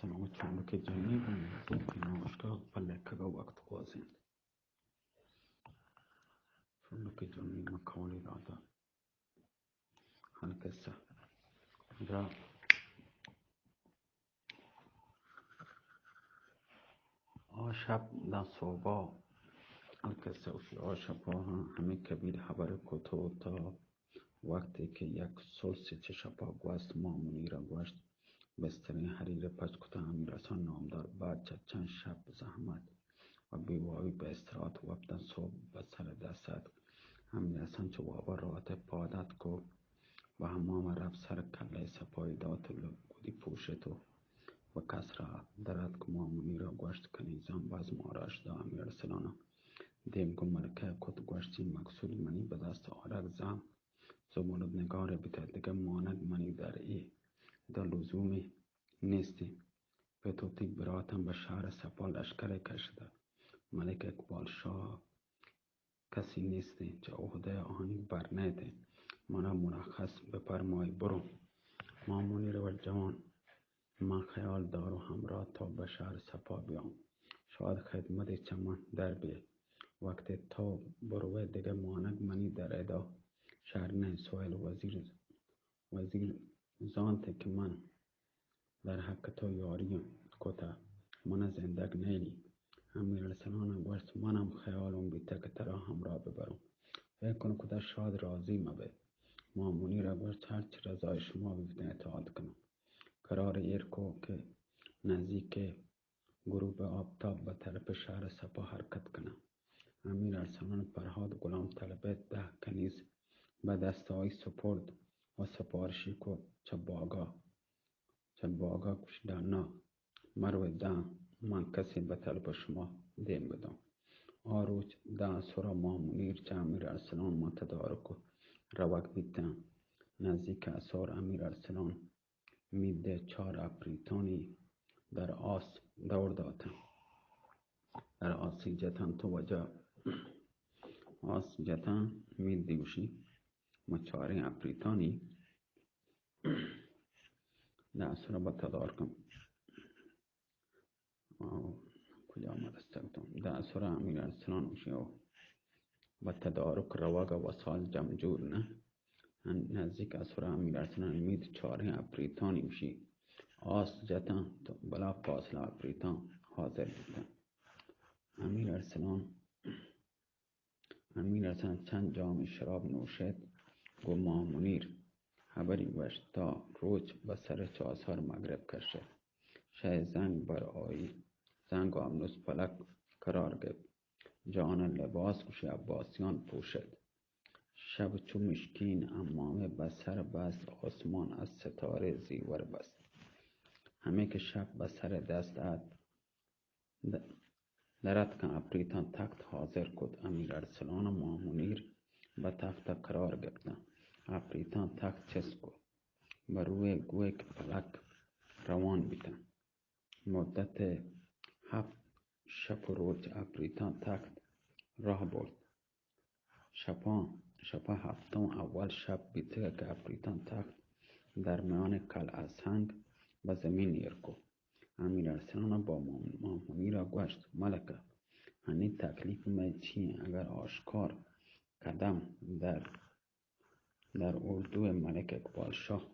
Sana uçanlık edeceğini bu kinaşka palekkaga vaqt qozin. Şunluk edeceğini makavli dada. Halkessa. Da آشب در صبح الکسه وفی آشب ها همه کبیر خبر کتو تا وقتی که یک سلسی چشپا گوست مامونی را گوشت بسترین حریر پچ کتا امیرسان نامدار بعد چند شب زحمت و بیواوی به استراحت وقتا صبح به سر دستت امیرسان چه وابا راحت پادت کو و همام رفت سر کله سپایی دات گودی پوشتو و کس را درد که مامونی را گوشت کنیزان باز ماراش دا امیر ارسلانه دیم که ملکه کت گوشتی مقصود منی به دست آرک زم زمولد نگاره بیتر دیگه ماند منی در ای دا لزومی نیستی پتوتی براتم به شهر سپا لشکره کشده ملک اقبال شاه کسی نیستی چه عهده آهنی برنیده منا مرخص بپرمای برو مامونی رو جوان من خیال دارو همراه تا به شهر سپا بیام شاید خدمت چمن در بیه وقتی تو بروه دیگه مانگ منی در ادا شهر نه سوال وزیر زانته که من در حق تو یاریم کتا من زندگ نیلی امیر ارسلان گوشت منم خیالم بیته که ترا همراه ببرم فکر کن کتا شاید راضی مبه مامونی را گوشت هرچی رضای شما بیتن اطاعت کنم قرار ایرکو که نزدیک غروب آفتاب به طرف شهر سپا حرکت کنم امیر ارسلان فرهاد غلام طلبه 10 کنیز به دست آی سپرد و سپارشی که چه باگا کشیده نه مروی ده من کسی به طلب شما دیم بدم آروچ ده سرا مامونیر چه امیر ارسلان ما تدارک روک بیتن نزدیک اثار امیر ارسلان میده 4 افریتانی در آس دور دادن در آسی جتن تو وجه آس جتن میدیوشی ما 4 افریتانی در سر با تدارکم کجا مدستگتم در سر امیر ارسلان وشی و با تدارک رواق و سال جمجور نه نزدیک اثر امیر ارسلان مید 4 افریتانی وشی آس جتن تو بلا فاصله افریتان حاضر بودن امیر ارسلان چند جام شراب نوشید گو مامونیر خبری وشت تا روز به سر چاسار مغرب کشید شه زنگ بر آیی زنگ و امنوز فلک قرار گرفت جان لباس کشی عباسیان پوشید شب چو مشکین امامه به سر بست آسمان از ستاره زیور بست همه که شب به سر دست درد کن افریتان تخت حاضر کد امیر ارسلان و مامونیر به تخت قرار گرفتن افریتان تخت چسکو بر روی گوی که فلک روان بیتن مدت 7 شب و روز افریتان تخت راه برد شب هفتم اول شب بیته که افریتان تخت در میان قلعه سنگ به زمین ایرکو امیر ارسلان با مامونی را گوشت ملکه هنی تکلیف من چیه اگر آشکار قدم در اردو ملک اقبال شاه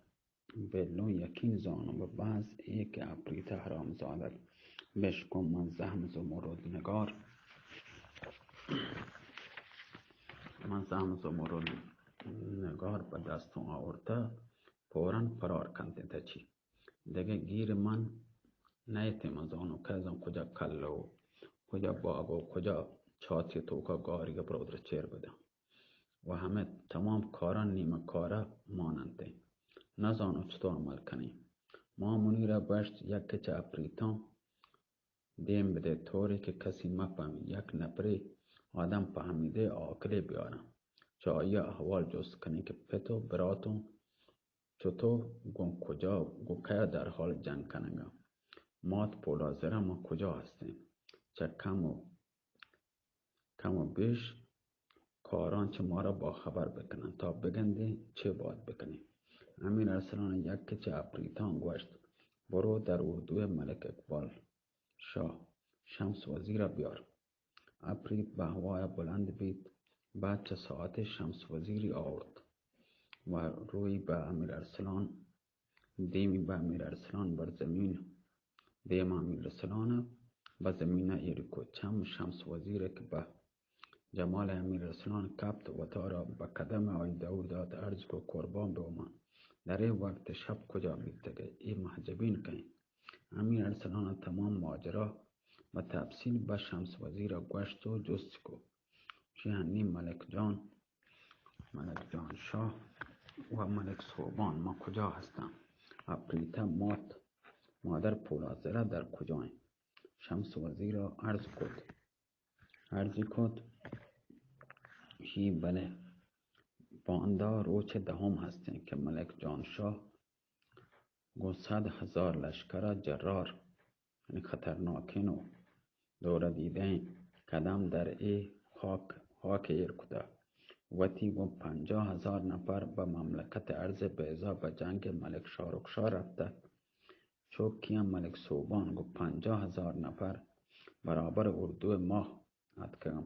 بلون یکین زانم و بعض ایک افریت حرام زادت بشکم من زهم زمرد نگار به دستون آورده فوراً فرار کنده تچی دیگه گیر من نیتیم از آنو که ازم کجا کله و کجا باغ و کجا چاتی توکا گاریگه برادر چیر بده و همه تمام کاران نیمه کاره ماننده نزانو چطور عمل کنی مامونی را بشت یک کچه افریتان دیم بده طوری که کسی مفهمی یک نفری آدم فهمیده آکلی بیارم چه آیا احوال جست کنی که پتو براتون چطور گم کجا گوکه در حال جنگ کننگم مات پولازره ما کجا هستیم چه کم و بیش کاران چه ما را با خبر بکنن تا بگنده چه باید بکنیم امیر ارسلان یک کچه افریتان گوشت برو در اردوی ملک اقبال شاه شمس وزیر را بیار. عفریت به هوای بلند بید. بعد چه ساعت شمس وزیری آورد و روی به امیر ارسلان دیمی به امیر ارسلان بر زمین دیم امیر ارسلان به زمین ایرکو چم شمس وزیر که به جمال امیر ارسلان کپت و تا را به قدم آی دور داد عرض کو قربان به من در این وقت شب کجا بیتگه ای محجبین کن. امیر ارسلان تمام ماجرا و تفصیل به شمس وزیر گوشت و جست کو چی هنی ملک جان شاه و ملک صوبان ما کجا هستم؟ عفریت مادر پولازره در کجایم؟ شمس وزیر را عرضی کد شی بله باندا روچ دهم هستیم که ملک جان شاه گو 100,000 لشکر جرار یعنی خطرناکین و دوره دیدن قدم در ای خاک ایر کده وتی و 50,000 نفر به مملکت ارض بیضا به جنگ ملک شارخشاه رفته. چوکیان ملک صوبان گو 50,000 نفر برابر اردو ماه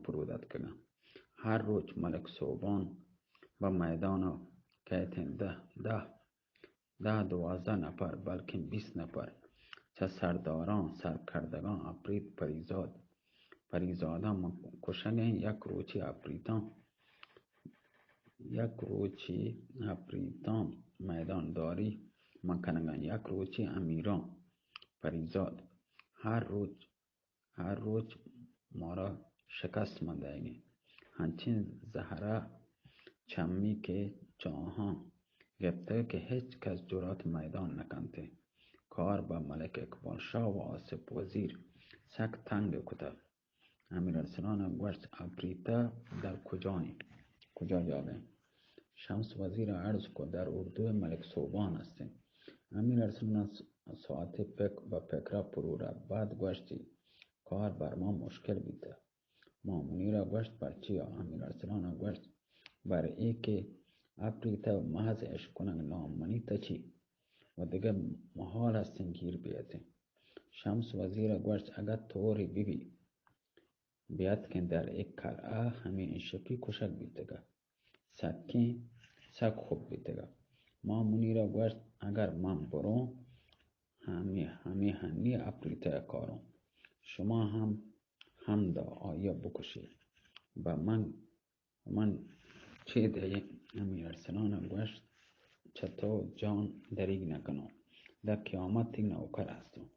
فرود هر روز ملک صوبان به میدان کهتن 12 نفر بلکه 20 نفر چه سرداران سرکردگان عفریت پریزادان کشگن یک روچی میدان داری مکنگن یک روچی امیران پریزاد هر روز ما را شکست مندهگی همچین زهره چمی که جاها گفته که هیچ کس جرات میدان نکنده. کار به ملک اقبال شاه و آصف وزیر سک تنگ کده. امیر ارسلان گوشت عفریت در کجا یابه؟ شمس وزیر عرض کو در اردو ملک صوبان هستیم. امیر ارسلان ساعت به فکر فرو رفت. بعد گوشتی کار بر ما مشکل بیده. مامونی را گوشت بر چی؟ امیر ارسلان گوشت بر ای که عفریت محض عشق کنن نامنی تا چی و دیگه محال هستین گیر بیاده. شمس وزیر گوشت اگر طوری بیاد که در یک قلعه همین شکلی کشک بیتگه سک خوب بیتگه. مامونی را گوشت اگر من برو همی عفریت کارم شما هم دا آیا بکشی با من چه دهی؟ امیر ارسلان گوشت چطور جان دریگ نکنم در قیامت نوکر هستم.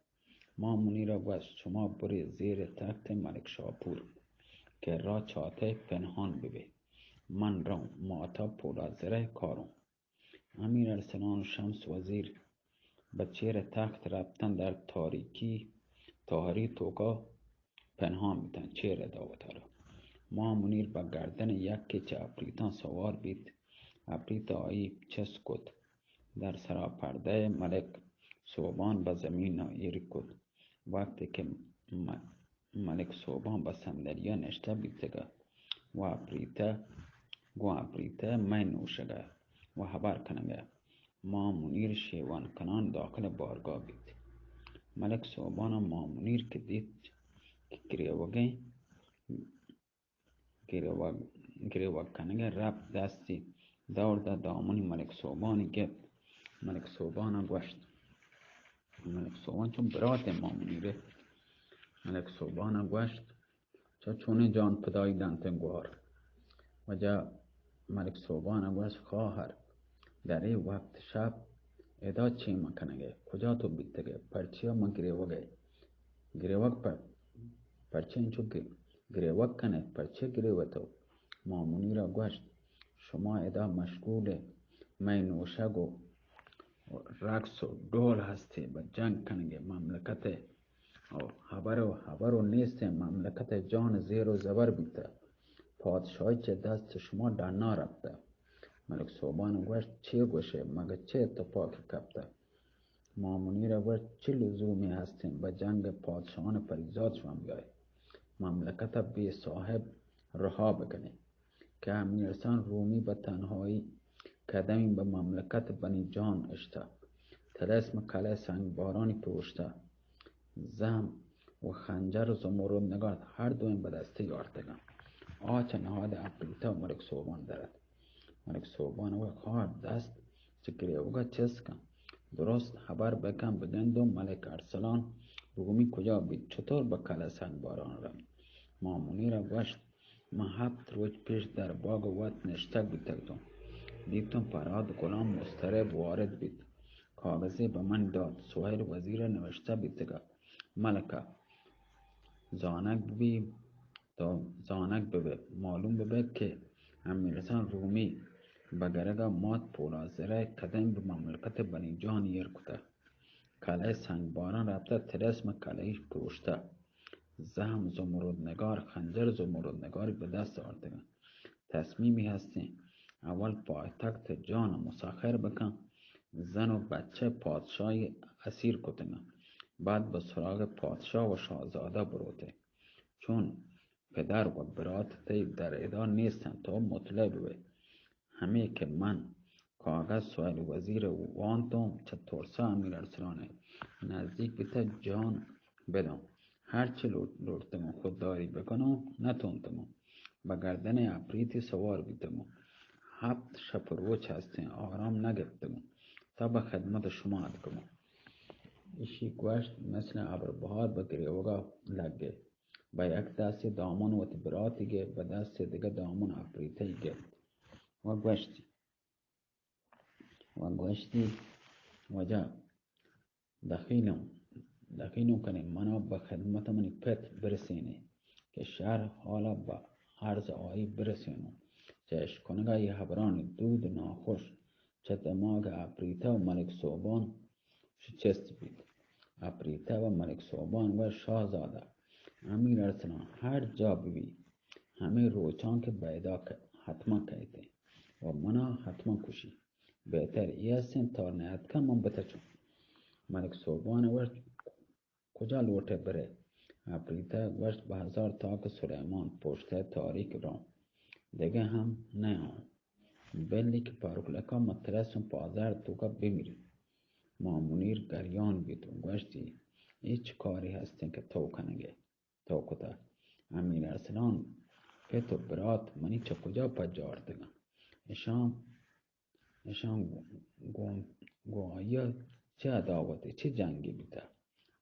مامونی را گوشت شما بری زیر تخت ملک شاپور که را چاته پنهان ببی من را ماتا پولازره کارم. امیر ارسلان و شمس وزیر به چیر تخت رفتن در تاهری توکا پنهان بیتن چیر داوتارا. مامونیر به گردن یکی چه عفریتان سوار بید. عفریت آیی چس کد در سراپرده ملک صوبان به زمین ایر کد. وقتی که ملک صوبان به صندلی نشته بیتگه و عفریت می نوشگه و خبر کنگه مامونیر شیوان کنان داخل بارگاه بید. ملک صوبان و مامونیر که دید گریوگ کنگه رفت دستی دور دامن ملک صوبانی گفت. ملک صوبان گوشت ملک صوبان چون برات مامونیره ملک صوبان گوشت چون جان پدای دنتنگوار و جا ملک صوبان گوشت خواهر در این وقت شب ادا چی مکنگه کجا تو بیتگه پرچی ما گریوگ پرچه اینچو گریوگ کنه پرچه گریوگ تو. مامونی را گوشت شما ادا مشغول می نوشگ و رقص و دول هستی به جنگ کنگه مملکت خبر و نیست مملکت جان زیر و زبر بیته پادشاهی چه دست شما در نرفته. ملک صوبان گوشت چی گوشه مگه چه اتفاقی کپته؟ مامونی را گوشت چه لزومی هستیم به جنگ پادشاهان پریزاد شما بیایی مملکت بی صاحب رها بکنی که امیرسان رومی به تنهایی قدمی به مملکت بنی جان اشته طلسم کله سنگبارانی پوشته، زم و خنجر و زمرد نگار هر دویم به دسته یارتگم. آچه نهاد ابریتا و ملک صوبان درد. ملک صوبان و خواهر دست چکری اوگا چسکم. درست خبر بکن بگندم ملک ارسلان رومی کجا بید، چطور به کله سنگباران رفت. مامونی را گوشت من 7 روز پیش در باغ وط نشتک بیتگدم. دیتم فرهاد غلام مضطرب وارد بید. کاغذی به من داد. سهیل وزیر نوشته بیتگه ملکه زانک ببه معلوم ببه که امیرحسن رومی به گرگا مات پولازره قدم به مملکت بنی جان یر کته. کله سنگباران رفته طلسم کلهش پوشته، زهم زمرد نگار خنجر زمرد نگاری به دست آورده. تصمیمی هستیم اول پایتخت جان مسخر بکن، زن و بچه پادشاهی اسیر کتنه، بعد به سراغ پادشاه و شاهزاده بروته. چون پدر و برات در ادار نیستن تا مطلع بوه. همه که من کاغذ سوال وزیر وانتم چه ترسا امیر ارسلانه نزدیک بیته جان بدم. هرچه لورتمو خودداری بکنم نتونتمو به گردن افریتی سوار بیتمو. 7 شب و روز هستین آرام نگرفتمو تا به خدمت شما ادکمو. ایشی گوشت مثل ابربهار به گریوگا لگه. به یک دست دامن و براتی گه به دست دیگه دامن افریتی گرفت و گوشتی وجا دخیلم کنیم منا به خدمت منی پت برسینه که شهر حالا به عرض آیی برسینم. چشم کنگا یه حبران دود ناخوش چه دماغ افریتا و ملک صوبان شچست بید. افریتا و ملک صوبان و شاهزاده امیر ارسلان هر جا ببی همه روچان که بیدا حتما کهیده و منا حتما کشی. بهتر ای هستیم تا نیت کن من بتچم. ملک صوبان ورد کجا لوٹه بره. افریتا گوشت به 1000 تاک سلیمان پشته تاریک رام دیگه هم نه آن بلی که پاروکلکا مترسم پازر توکا بمیری. مامونیر گریان بید و گوشتی هیچ کاری هستین که تو کنگه تو کتا. امیر ارسلان پت و برات منی چه کجا پجار دگم. اشان گویا چه عداوتی چه جنگی بیده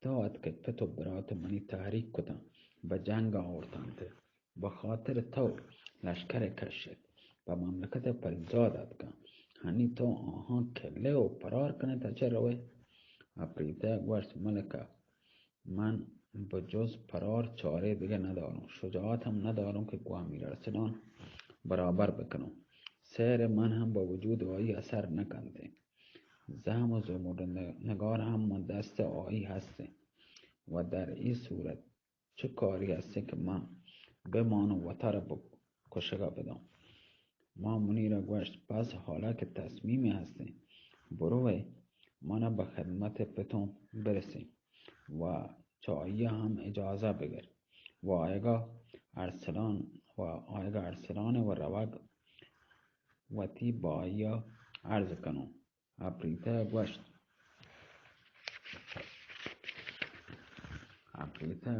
تا ات که پت و برات منی تحریک کتن به جنگ آورتنده به خاطر تو لشکر کشید به مملکت پریزاد ادگم. هنی تو آهان کله و پرار کنه تا چه روه. افریده گوشت ملکه من به جز پرار چاره دیگه ندارم. شجاعت هم ندارم که گو امیر ارسلان برابر بکنم. سیر من هم با وجود آیی اثر نکنده. زهم و زمرد نگار هم من دست آیی هسته و در این صورت چه کاری هسته که من بمانم و تا را کشگا بدم. ما منی را گوشت پس حالا که تصمیمی هسته بروه مانا به خدمت پتون برسیم و چایی هم اجازه بگر و آیگا ارسلان و روگ و تی با آیا عرض کنم. افریتا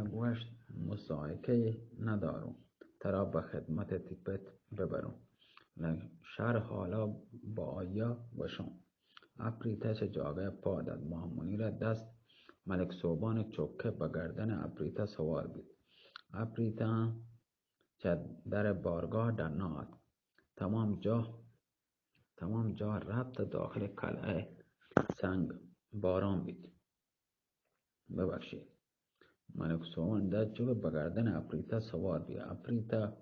گوشت مسایکه ندارم ترا به خدمت تیپت ببرم شهر حالا با آیا وشم. افریتا چه جاگه پا داد. مامونی را دست ملک صوبان چکه به گردن افریتا سوار بید. افریتا چه در بارگاه در نهاد. تمام جا رفت داخل قلعه سنگ باران بید. ملک صوبان دست چوب به گردن افریتا سوار بید. افریتا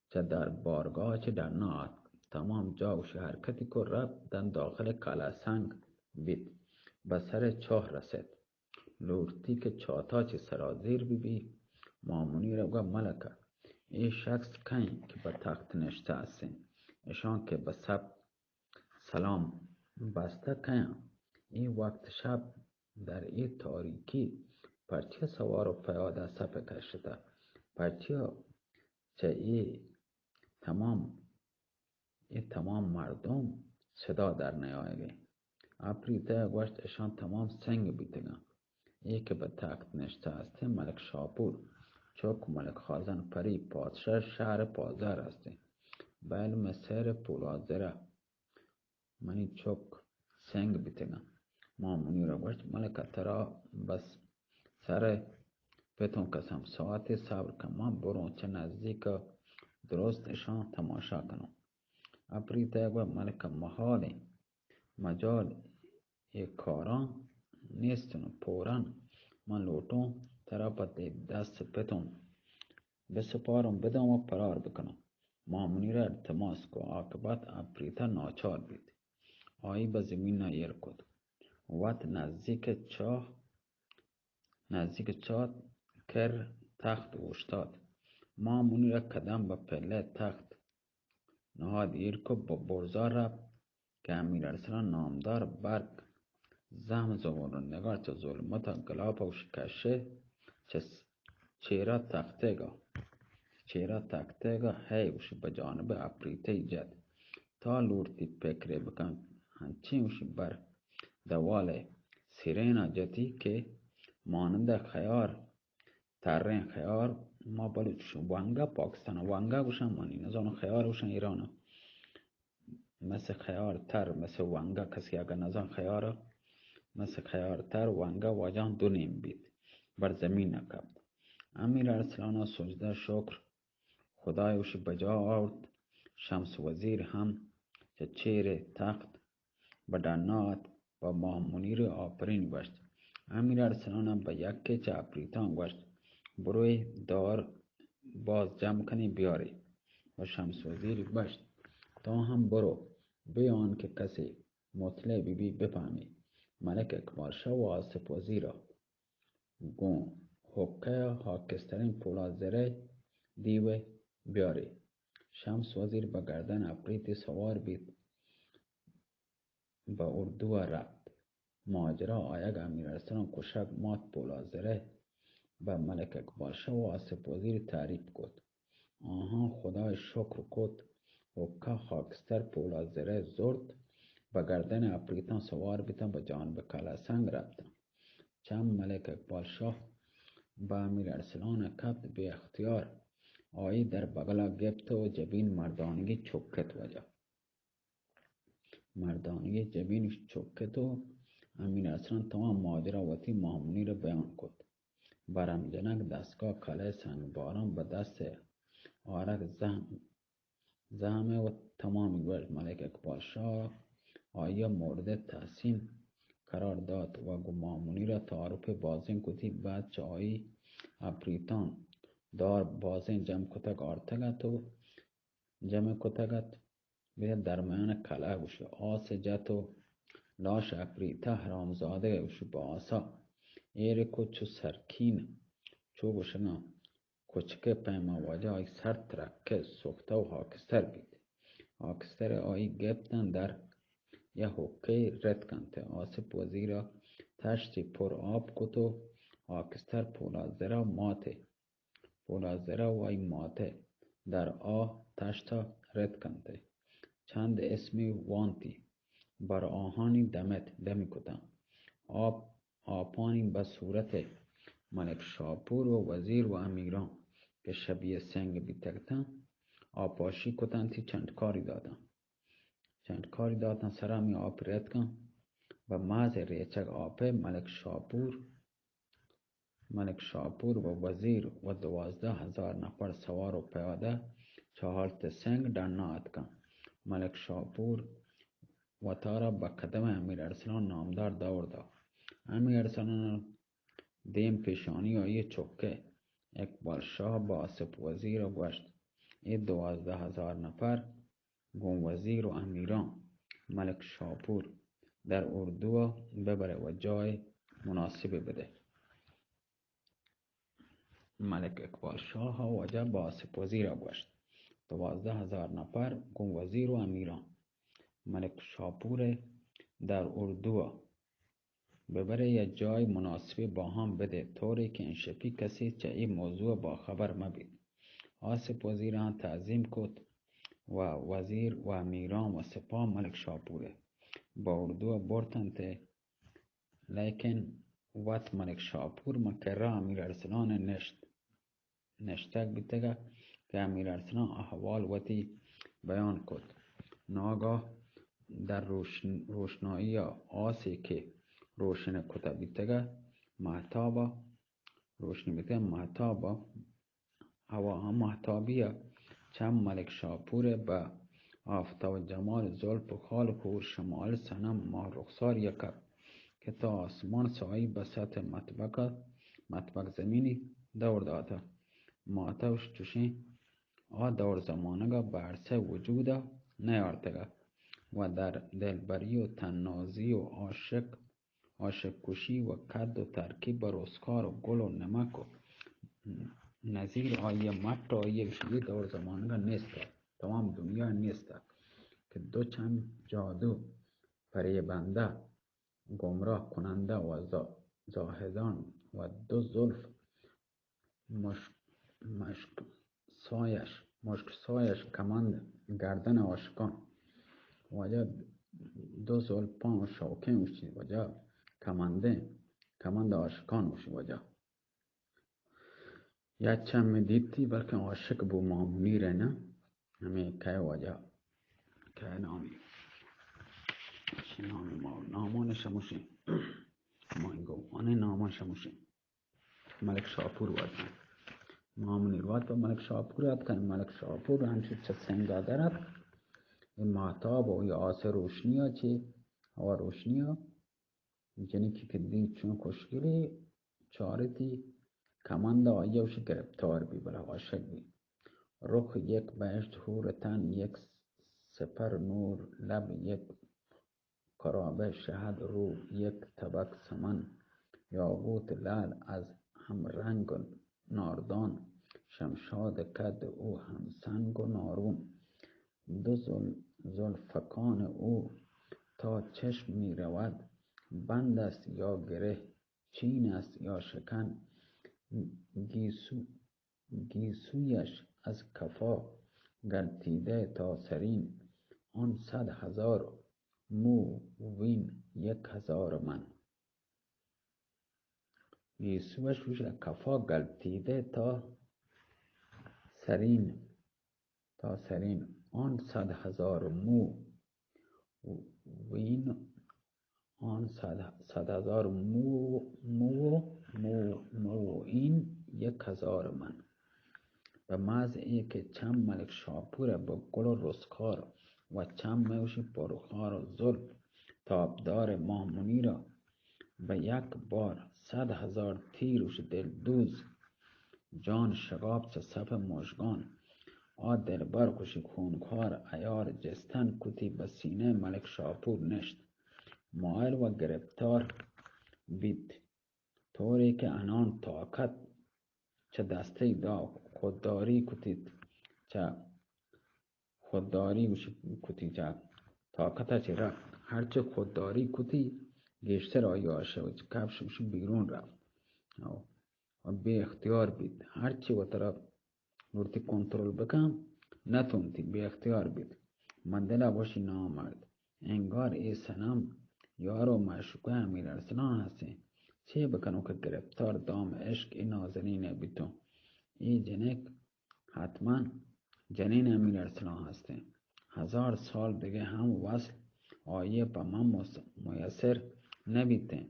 چه در بارگاه چه در نهاد. تمام جا و حرکتی که رفت داخل قلعه سنگ بید. به سر چاه رسید. لورتی که چاتا سرازیر بی مامونی را گفت ملکه این شخص کن که به تخت نشسته هستین. اشان که به سلام بسته کن این وقت شب در این تاریکی پرچه سوار و پیاده صف کشته پرچه چه این تمام مردم صدا در نیایگه افریده گوشت اشان تمام سنگ بیتگن. ای که به تخت نشسته است ملک شاپور، چوک ملک خازن پری پادشاه شهر پازار است. به علم سر پولادزره منی چوک سنگ بیتگن. مامونی را گوشت ملک ترا بس سر بتون کسم ساعتی صبر کن، من برون چه نزدیک درست اشان تماشا کنم. افریده گوشت ملک محاله مجال کاران نیستن پوران، من لوٹوں ترا پتی دست پتون بسپارم بدم و فرار بکنم. مامونی را التماس کو عاقبت افریتا ناچار بید. آیی به زمین ایر کد. وقت نزدیک چاه کر تخت اوشتاد. مامونی را قدم به پله تخت نهاد ایر کو با برزار رفت که امیر ارسلان نامدار برگ زهم زبان نگار چه ظلمت گلاپ و شکشه چیرا تختگا هی به جانب افریته جد. تا لورتی پکره بکن هنچین بر دوال سیرینا جتی که مانند خیار ترین خیار ما بلوچ وانگا پاکستان وانگا گوشن مانی نزان خیار گوشن ایران مثل خیار تر مثل وانگا کسی اگر نزان خیاره مثل خیار تر وانگا واجان دو نیم بید بر زمین نکبد. امیر ارسلان سجده شکر خدایوش بجا آورد. شمس وزیر هم که چیر تخت به دنات و مامونیر آفرین گوشت. امیر ارسلان به یکی چه افریتان گوشت بروی دار باز جمع کنی بیاری. و شمس وزیر گوشت تا هم برو بیان که کسی مطلع بی بفهمی. ملک اکبر شاه و آصف وزیر گون حقه خاکسترین پولادزره دیو بیاری. شمس وزیر به گردن افریتی سوار بید به اردو رفت. ماجرا آیگ امیر ارسلان کشک مات پولادزره به ملک اکبر شاه و آصف وزیر تعریف کد. آنها خدای شکر کد حقه خاکستر پولادزره زرد به گردن افریتان سوار بیتن به جانب کلاسنگ رفتن. چند ملک اکبر شاه به امیر ارسلان کبد به اختیار آیی در بغلا گفت و جبین مردانگی چکت وجه. مردانگی جبینش چکت و امیر ارسلان تمام ماجرا وتی مامونی را بیان کد. برم جنگ دستگاه کله سنگ باران به دست آرک زحمه و تمامی گوشت. ملک اکبر شاه آیا مورد تحسین قرار داد و مامونی را تعارف بازین کتی. بعد چه آیی افریتان دار بازین جمع کتگت به درمیان کله گوشه آس جت و لاش افریتا حرامزاده گوشه با آسا ایره کچو سرکین چو گوشنا کچکه پیما واجه آی سر ترکه سخته و خاکستر بید. خاکستر آیی گفتن در یه حقه رد کنته. آصف وزیر تشتی پر آب کت و خاکستر پولادزره و آی ماته در تشتا رد کنته. چند اسمی وانتی بر آهانی دمی کتن. آپانی به صورت ملک شاپور و وزیر و امیران که شبیه سنگ بیتگتن آپاشی کتن تی چند کاری دادن سرامی آب رد کن و ماز ریچک آپه ملک شاپور و وزیر و 12,000 نفر سوار و پیاده چهارت سنگ دنات کن. ملک شاپور و تارا به قدم امیر ارسلان نامدار دورده. امیر ارسلان دیم پیشانی و یه چکه اکبر شاه با آصف وزیر گوشت ای 12,000 نفر گون وزیر و امیران ملک شاپور در اردو ببره و جای مناسب بده. ملک اکبر شاه وجه با آصف وزیر گوشت 12,000 نفر گون وزیر و امیران ملک شاپور در اردو ببره یه جای مناسب با هم بده طوری که این شپی کسی چه این موضوع با خبر مبید. آصف وزیر تعظیم کد و وزیر و امیران و سپاه ملک شاپوره با اردو برتن ته. لیکن وقت ملک شاپور مکره امیر ارسلان نشتک بیتگه که امیر ارسلان احوال وتی بیان کد. ناگاه در روشنایی آسی که روشن کتا بیتگه محتابا روشنی بیتگه محتابا هوا محتابیه چند ملک شاپور به آفتاب جمال زلف و خال خور شمال سنم ماه رخسار یکر که تا آسمان سایی به سطح مطبق زمینی دور داده. ماتوش چوشی آ دور زمانگا به عرصه وجوده نیارتگه و در دلبری و تنازی و عاشق کشی و کد و ترکیب رسکار و گل و نمک و نظیر آیه مت آیه شدی دور زمانگا نیسته. تمام دنیا نیسته که دو چند جادو فریبنده گمراه کننده و زاهدان و دو زلف مشک سایش کمند گردن عاشقان وجا دو زلفان شوکه اوشی وجا کمند عاشقان اوشی وجا یا چم دیتی بلکه عاشق بو مامونی ره نه همه که وجا که نامی چی نامی ما نامان شموشی ما اینگو آنه نامان شموشی ملک شاپور وجا مامونی رواد با ملک شاپور هست که ملک شاپور همچه چه سنگادرد این محتاب و این آسه روشنی ها چی هوا روشنی ها جنی که دید چون کشگیری چارتی کمند آیوش گرفتار بی بلا عاشق بی رخ یک بهشت حور تن یک سپر نور لب یک قرابه شهد رو یک طبق سمن یاقوت لعل از هم رنگ و ناردان شمشاد کد او هم سنگ و نارون دو زلفکان او تا چشم می رود بند است یا گره چین است یا شکن گیسویش از کفا گرتیده تا سرین آن 100,000 مو وین 1,000 من گیسویش روش از کفا گرتیده تا سرین آن 100,000 مو وین آن 100,000 مو این 1,000 من به محض که چند ملک شاپور با گل و رسکار و چند موش پرخار و زلف تابدار مامونی را به یک بار 100,000 تیروش دلدوز جان شغاب صف مژگان آ دلبر کشی خونخوار عیار جستن کتی به سینه ملک شاپور نشت مائل و گرفتار بید طوری که انان طاقت چه دسته دا خودداری کتید چه خودداری کتی چه طاقت چه رفت هرچه خودداری کتی گشتر آیا شد کفشش بیرون رفت و به اختیار بید هرچی و طرف نورتی کنترل بکن نتونتی به اختیار بید من دل باشی نامرد انگار ای سنم یارو معشوقه امیر ارسلان هستی چه بکنو که گرفتار دام عشق ای نازنین بیتو ای جنک حتما جنین امیر ارسلان هستی 1000 سال دیگه هم وصل آیه با من میسر نبیته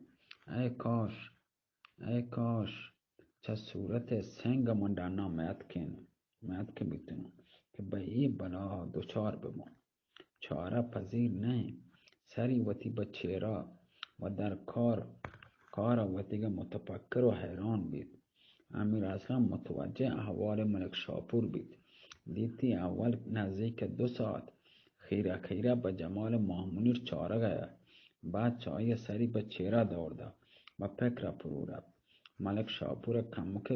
ای کاش چه صورت سنگ من در نام میت بیتونم که به ای بلا دوچار بمون چاره پذیر نه سری وتی به چهره و در کار وتی متفکر و حیران بید امیر ارسلان متوجه احوال ملک شاپور بید دیتی اول نزدیک 2 ساعت خیره به جمال مامونیر چاره گیا بعد چای سری به چهره دورده و فکر فرو رفت ملک شاپور کمک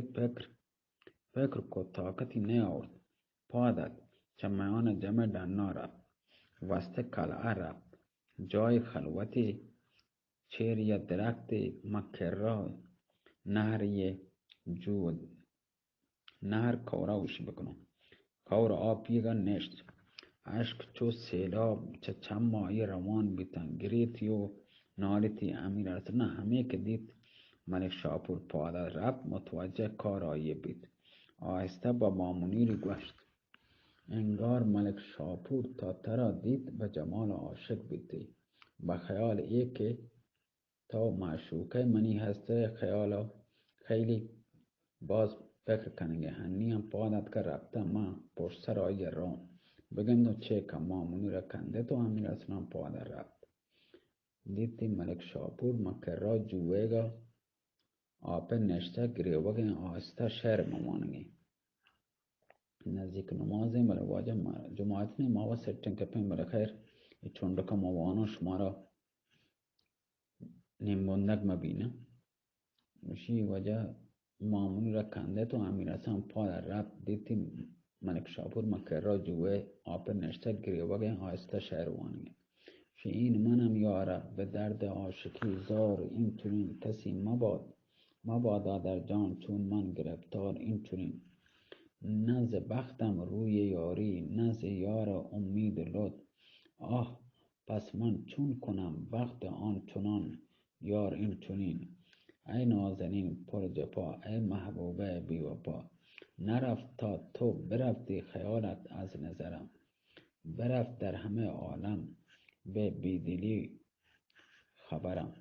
فکر کو طاقتی نیاورد پادت چه میان جمع دنا رفت وسط قلعه رفت جای خلوتی چیر یا درخت مکرا نهر کورا وشی بکنم کور آب پیگا نشت اشک چو سیلاب چه ماهی روان بیتن گریتی و نالیتی امیر ارسلان همه که دید ملک شاپور پادر رفت متوجه کار آیه بید آهسته با مامونیری گوشت انگار ملک شاپور تا ترا دید به جمال عاشق بیتی به خیال ای که تا معشوقه منی هسته خیالا خیلی باز فکر کننگه هنیم پادت که رفته ما پشت سر آیه روم بگند چه که مامونی را کنده تو امیر ارسلان پادر رفت دیتی ملک شاپور مکر را جویگا آپه نشته گریوگه آسته شهر ممانگی نزدیک نمازی بله واجه جماعتنی ما و سٹن کپیم بله خیر چونڈکا موانو شمارا نیمبندک مبینه شی وجه مامونی را کنده تو امیر ارسلان پادر رفت دیتی ملک شاپور مکر را جوه آپه نشته گریوگه آسته شهر وانگی شی این منم یاره به درد عاشقی زار این چنین کسی مبادا در جان چون من گرفتار این چنین نه ز بختم روی یاری نه ز یار امید لطف آه پس من چون کنم بخت آن چنان یار این چنین ای نازنین پر جفا ای محبوبه بی وفا نرفت تا تو برفتی خیالت از نظرم برفت در همه عالم به بیدلی خبرم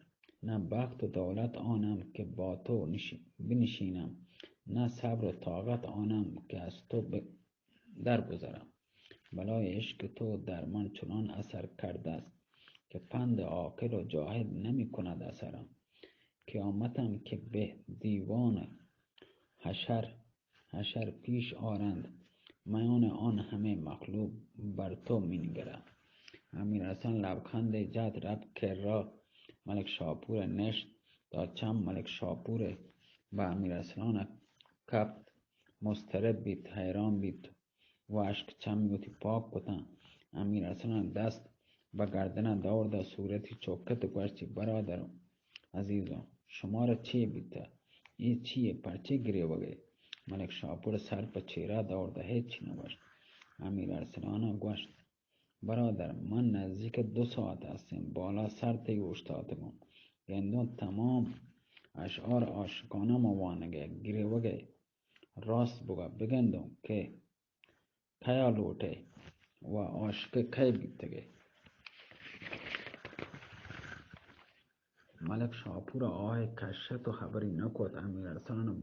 نه بخت و دولت آنم که با تو بنشینم نه صبر و طاقت آنم که از تو درگذرم بلای عشق تو در من چنان اثر کرده است که پند عاقل و جاهل نمی کند اثرم قیامتم که به دیوان حشر پیش آرند میان آن همه مخلوق بر تو می نگرم امیر ارسلان لبخند جد رفت که را ملک شاپور نشت تا چم ملک شاپور و امیر ارسلان کفت مضطرب بیت حیران بیت و اشک چم یوتی پاک کتن امیر ارسلان دست به گردن دورده صورتی چوکت گوشتی برادر عزیزم شما را چی بیته این چیه پرچه گریوگه ملک شاپور سر په چهره دورده هیچی نگوشت امیر ارسلان گوشت برادر من نزدیک 2 ساعت هستیم بالا سر طی افتادگم گندون تمام اشعار عاشقانه موانگه گریوگه راست بگندم که کیا لوٹے و عاشق کی بیتگه ملک شاپور آه کشت و خبری نکرد امیر ارسلان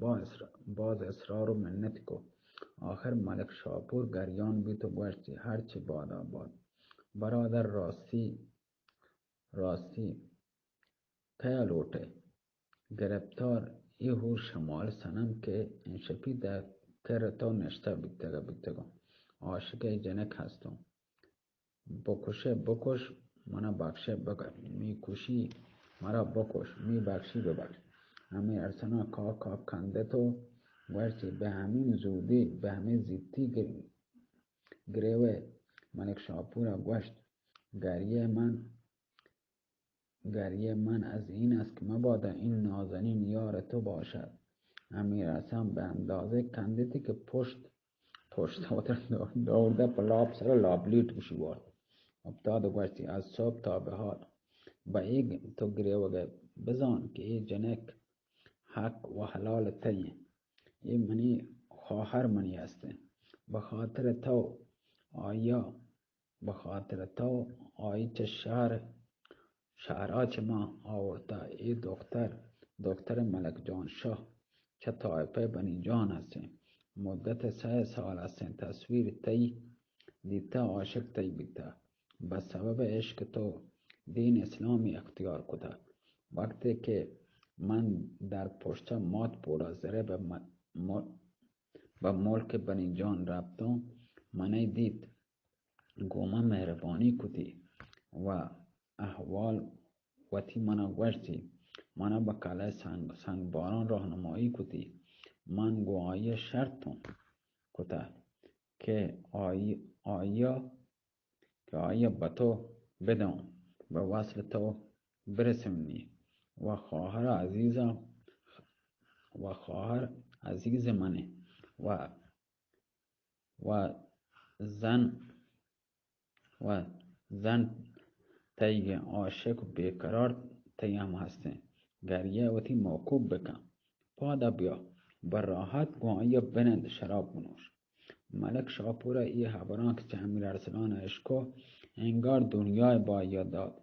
باز اصرار و منت کو آخر ملک شاپور گریان بیت و گوشتی هرچی بادا باد برادر راستی کیا لوٹے گرفتار ای هور شمال سنم که انشپی در کرتا نشته بیتگم عاشق جنک هستم بکشه بکش منو بخشه بکش میکشی مرا بکش میبخشی ببخش امیر ارسلان کاک کنده تو گوشتی به همین زودی به همین زیدی گریوه ملک شاپور گوشت گریه من از این است که مبادا این نازنین یار تو باشد امیر ارسلان به اندازه کندیتی که پشت دورده پلاب سر لابلیت گوشی وارد افتاد و گوشتی از صبح تا به حال با ایگ تو گریوگه بزان که ای جنک حق و حلال تیه ای منی خواهر منی هسته به خاطر تو آیی چه شهرها چه ما آورده ای دختر ملک جان شاه چه طایفه بنی جان هسته مدت 3 سال هستین تصویر تی دیتا عاشق تی بیتا به سبب عشق تو دین اسلامی اختیار کده وقتی که من در پشت مات پورا زره به ملک بنی جان رفتم منی دید گومه مهربانی کدی و احوال وتی منا گوشتی منا به قلعه سنگباران راهنمایی کدی من گویی شرطم کده که آیا به تو بدم به وصل تو برسونی و خواهر عزیز منه و زن و زن تیگ عاشق و بیقرار تیم هستن گریه وتی موکوب بکن پادا بیا بر راحت گویا بنند شراب بنوش. ملک شاپور ای خبران که امیر ارسلان عشقو انگار دنیای با یاد داد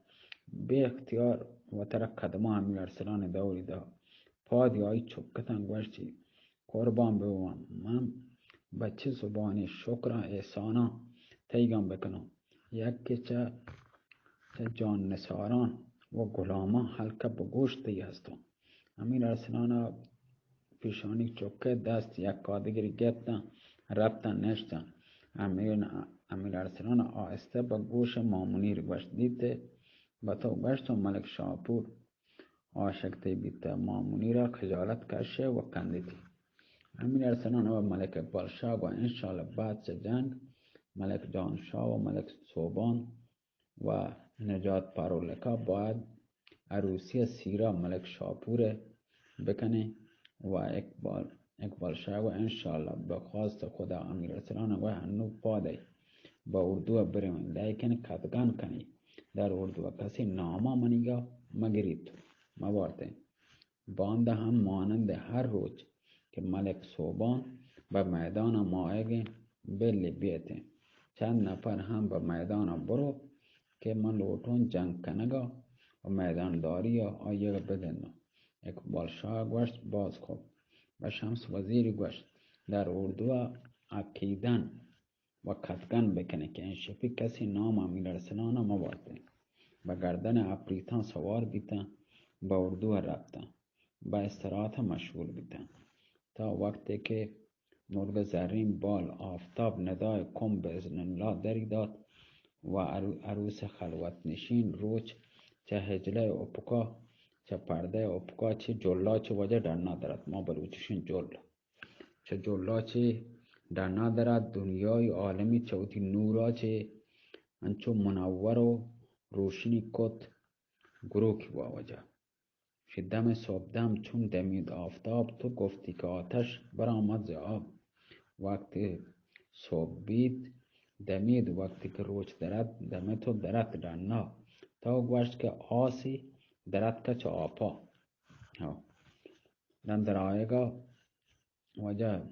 به اختیار و تر قدم امیر ارسلان دوری دا پادیایی چکتن گوشتی قربان بوم من بچه زبانی شکر احسانا تیگم بکنم یک چه جان نثاران و غلامان حلقه به گوش تی هستم. امیر ارسلان پیشانی چکه دست یک کادگیری گرفتن رفتن نشتن. امیر ارسلان آهسته به گوش مامونیر گوشت دیده به تو گوشت و ملک شاپور عاشقتی بیت مامونی را خجالت کشه و کندیتی. امیر ارسلان و ملک اقبال و انشالله بعد جنگ ملک جانشاه و ملک صوبان و نجات پارولکا باید عروسی سیرا ملک شاپور بکنه و اقبال شاه و انشالله به خواست خدا امیر ارسلان و هنو پاده با اردو بریم لیکن کتگان کنی در اردو کسی ناما منیگا مگرید موارده بانده هم مانند هر روز که ملک صوبان به میدان مایگه بلی بیته چند نفر هم به میدان برو که من لوٹون جنگ کنگا و میدان داری آیه بدن. اقبال شاه گوشت باز خوب و شمس وزیر گوشت در اردو عقیدن و کتگن بکنه که انشفی کسی نام امیر ارسلان موارده و گردن افریتان سوار بیتن با اردو رفتن با استراحت مشغول بیتن تا وقتی که مرغ زرین بال آفتاب ندای کم به ازن الله دری داد و عروس خلوت نشین روچ چه هجله اپکا چه پرده اپکا چه جلا چه وجه در ندارد ما بلوچشین جل چه جلا چه در ندارد دنیای عالمی چوتی نورا چه انچو منور و روشنی کت گروکی با وجه دم صبحدم چون دمید آفتاب تو گفتی که آتش برآمد ز آب وقتی صبح بید دمید وقتی که روز درد دم تو درد رنا تا گوشت که آسی درد کچ آپا در آیگا وجه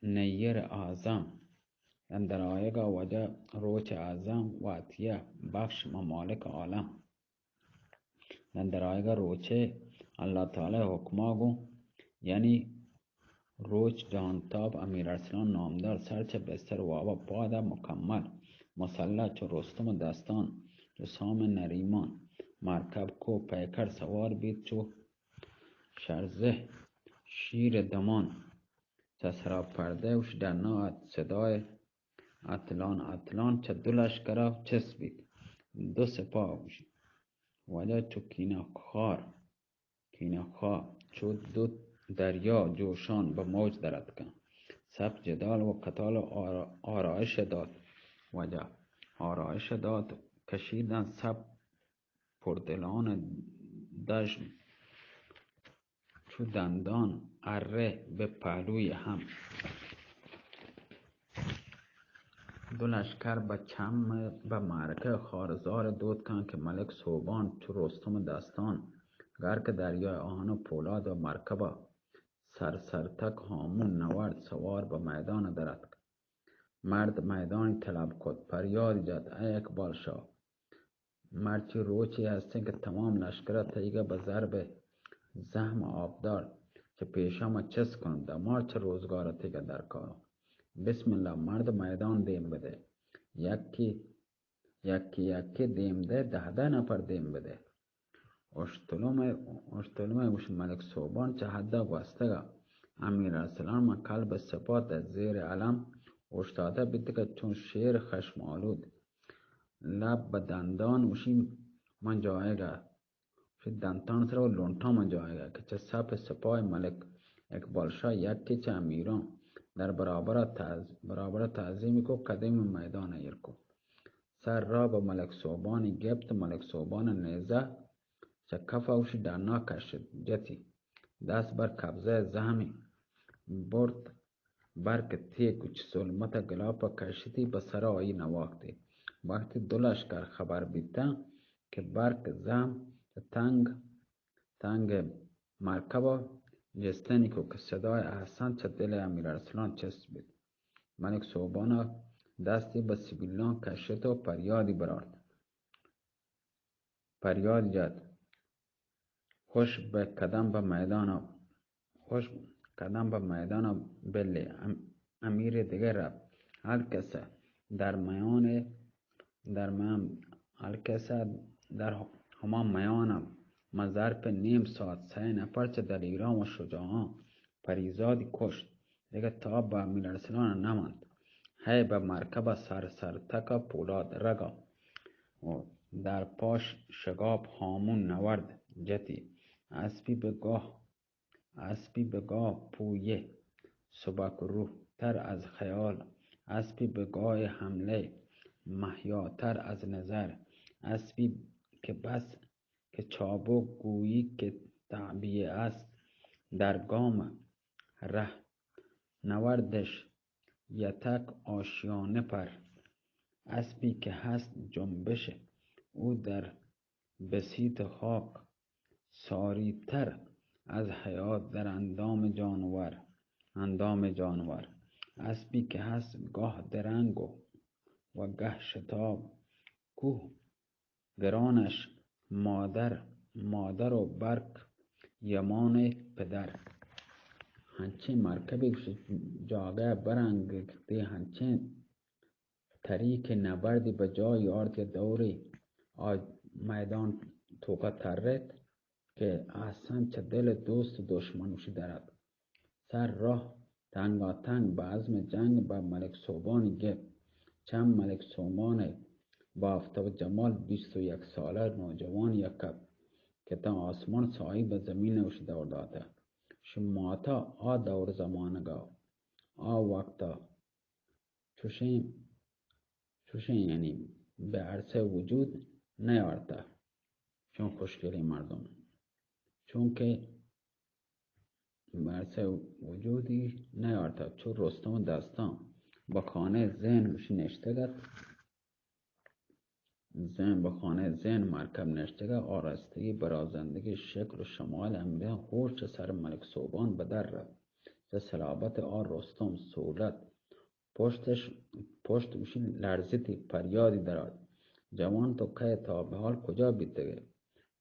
نیر اعظم در آیگا وجه روچ اعظم و اتیه بخش ممالک عالم در آیگا روچه اللہ تعالی حکماگو یعنی روچ جانتاب امیر ارسلان نامدار سرچه بستر وابا پادا مکمل مسلح چو رستم دستان چو سام نریمان مرکب کو پیکر سوار بید چو شرزه شیر دمان چه سراپرده وش در ناعت صدای اتلان چه دو لشکره چس بید دو سپاه وش وجه چو کینه خواه چو دو دریا جوشان به موج درد کن سب جدال و قتال آرایش داد وجه آرایش داد کشیدن سب پردلان دشم چو دندان اره به پهلوی هم دو لشکر به چم به معرکه خارزار دود کن که ملک صوبان چو رستم دستان گرک دریای آهن و پولاد و مرکبه سرتک هامون نورد سوار به میدان درد مرد میدانی طلب کد فریاد جد ای اقبال شاه مرچی روچی هستی که تمام لشکره تیگه به ضرب زهم آبدار که پیشم چس کنم دمار چه روزگار تیگه در کارم بسم الله مرد میدان دیم بده یکی دیم ده 10 نفر دیم بده اشتلومه وش ملک صوبان چه حده گوستگه امیر ارسلان من قلب سپاه در زیر علم اشتاده بیده که چون شیر خشم آلود لب به دندان وشیم من جایگه دندان سر و لونتا من جایگه که چه سپاه ملک اقبال شاه یکی چه امیران در برابر تعظیمی کو قدیم میدان ایر کو سر را به ملک صوبانی گفت ملک صوبان نیزه چه کفوش در ناکشید جتی دست بر قبضه زهمی برد برک تیک و چه ظلمت گلاپا کشیدی به سر آیی نواختی وقتی دو لشکر خبر بیته که برک زم تنگ مرکب جستنی که صدای احسن چه دل امیر ارسلان چسبید. ملک صوبان دستی به سیبیلان کشید و فریاد جد خوش قدم به میدان بله. امیر دیگر رفت. هر کس در همان میان ظرف نیم ساعت 3 نفر چه دلیران و شجاعان پریزادی کشت. دیگه تاب به امیر ارسلان نماند. هی به مرکب سرتک پولاد رگا و در پاش شگاف هامون نورد جتی. اسبی به گاه پویه سبک روح تر از خیال. اسبی به گاه حمله محیاتر از نظر. اسبی که بس که چابک گویی که تعبیه است در گام ره نوردش یتک آشیانه پر. اسبی که هست جنبش او در بسیط خاک ساری تر از حیات در اندام جانور. اسبی که هست گاه درنگ و گه شتاب کوه گرانش مادر و برک یمان پدر. هنچه مرکبی جاگه برانگیخته هنچه طریق نبردی به جای آرد دوری میدان توقع ترد که احسن چه دل دوست و دشمنوشی دارد. سر راه تنگاتنگ به عزم جنگ به ملک صوبانی گفت. چند ملک صوبان با آفتاب جمال 21 ساله نوجوان یکب که تا آسمان سایه به زمین اوش دور داده. شماتا آ دور زمانگا آ وقتا چوشین یعنی به عرصه وجود نیارده چون خوشگلی مردم چون که به عرصه وجودی نیارده چون رستم دستان با خانه ذهن مرکب نشتگه آرستگی برازندگی شکل و شمال امیران خورش سر ملک صوبان به در رفت. ز صلابت رستم سولت پشت اوشی لرزیدی فریادی درآد. جوان تو که تا به حال کجا بیدگه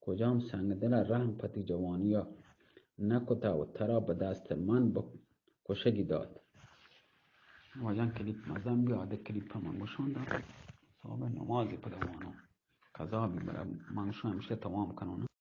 کجام سنگدل رحم پتی جوانیا نکته و ترا به دست من کشگی داد. واجن کلیپ مزم بیاده کلیپ من گوشانده صاحب نمازی پدوانو قضا بیبره منشو همیشه تمام کنونه.